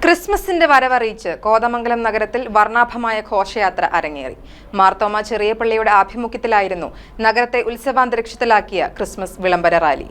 ക്രിസ്മസിന്റെ വരവറിയിച്ച് കോതമംഗലം നഗരത്തിൽ വർണ്ണാഭമായ ഘോഷയാത്ര അരങ്ങേറി. മാർത്തോമ ചെറിയ പള്ളിയുടെ ആഭിമുഖ്യത്തിലായിരുന്നു നഗരത്തെ ഉത്സവാന്തരീക്ഷത്തിലാക്കിയ ക്രിസ്മസ് വിളംബര റാലി.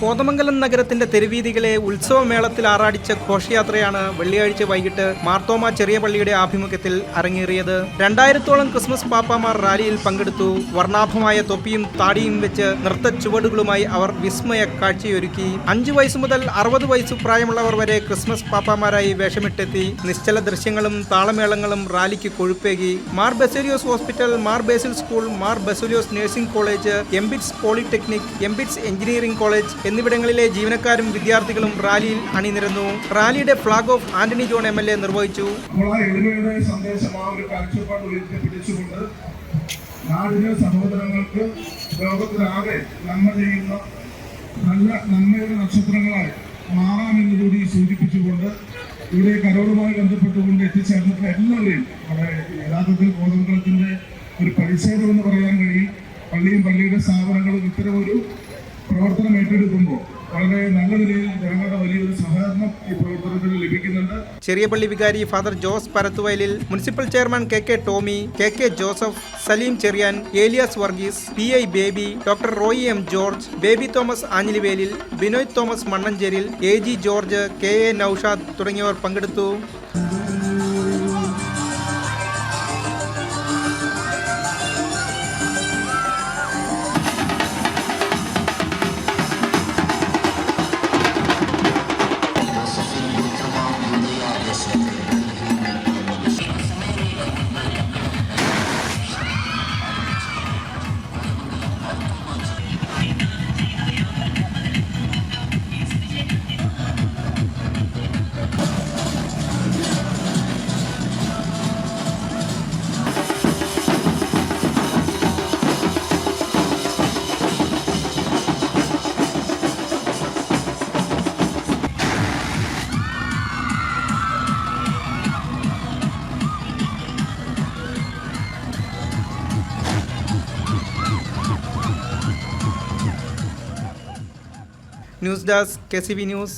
കോതമംഗലം നഗരത്തിന്റെ തെരുവീതികളെ ഉത്സവമേളത്തിൽ ആറാടിച്ച ഘോഷയാത്രയാണ് വെള്ളിയാഴ്ച വൈകിട്ട് മാർത്തോമ ചെറിയ പള്ളിയുടെ ആഭിമുഖ്യത്തിൽ അരങ്ങേറിയത്. 2000-ഓളം ക്രിസ്മസ് പാപ്പാമാർ റാലിയിൽ പങ്കെടുത്തു. വർണ്ണാഭമായ തൊപ്പിയും താടിയും വെച്ച് നൃത്ത ചുവടുകളുമായി അവർ വിസ്മയ കാഴ്ചയൊരുക്കി. 5 വയസ്സ് മുതൽ 60 വയസ്സ് പ്രായമുള്ളവർ വരെ ക്രിസ്മസ് പാപ്പാമാരായി വേഷമിട്ടെത്തി. നിശ്ചല ദൃശ്യങ്ങളും താളമേളങ്ങളും റാലിക്ക് കൊഴുപ്പേകി. Mar Baselios hospital, Mar Basil school, Mar Baselios nursing college, MBITS polytechnic, MBITS engineering college എന്നിവിടങ്ങളിലെ ജീവനക്കാരും വിദ്യാർത്ഥികളും റാലിയിൽ അണിനിരന്നു. റാലിയുടെ flag off Antony John MLA നിർവഹിച്ചു. നാടിന് സഹോദരങ്ങൾക്ക് ലോകത്തിലാകെ നന്മ ചെയ്യുന്ന നല്ല നന്മയുടെ നക്ഷത്രങ്ങളായി മാറാമെന്നുകൂടി സൂചിപ്പിച്ചുകൊണ്ട് ഇവിടെ കരോടുമായി ബന്ധപ്പെട്ടുകൊണ്ട് എത്തിച്ചേർന്നിട്ടുള്ള എല്ലാവരെയും വളരെ യഥാർത്ഥത്തിൽ കോതമംഗലത്തിന്റെ ഒരു പരിച്ഛേദം എന്ന് പറയാൻ കഴിയും. പള്ളിയും പള്ളിയുടെ സ്ഥാപനങ്ങളും ഇത്തരമൊരു പ്രവർത്തനം ഏറ്റെടുക്കുമ്പോൾ വളരെ നല്ല നിലയിൽ ജനങ്ങളുടെ വലിയൊരു സഹകരണം ഈ പ്രവർത്തനത്തിൽ ലഭിക്കുന്നുണ്ട്. ചെറിയ പള്ളി വികാരി father Jose Parathuvayalil, municipal chairman KK Tomy, KK Joseph, Saleem Cheriyan, Elias Varghese, PI Baby, doctor Roy M George, Baby Thomas Anjilivelil, Binoy Thomas Mannancheril, AG George, KA Naushad തുടങ്ങിയവർ പങ്കെടുത്തു. News desk KCB news.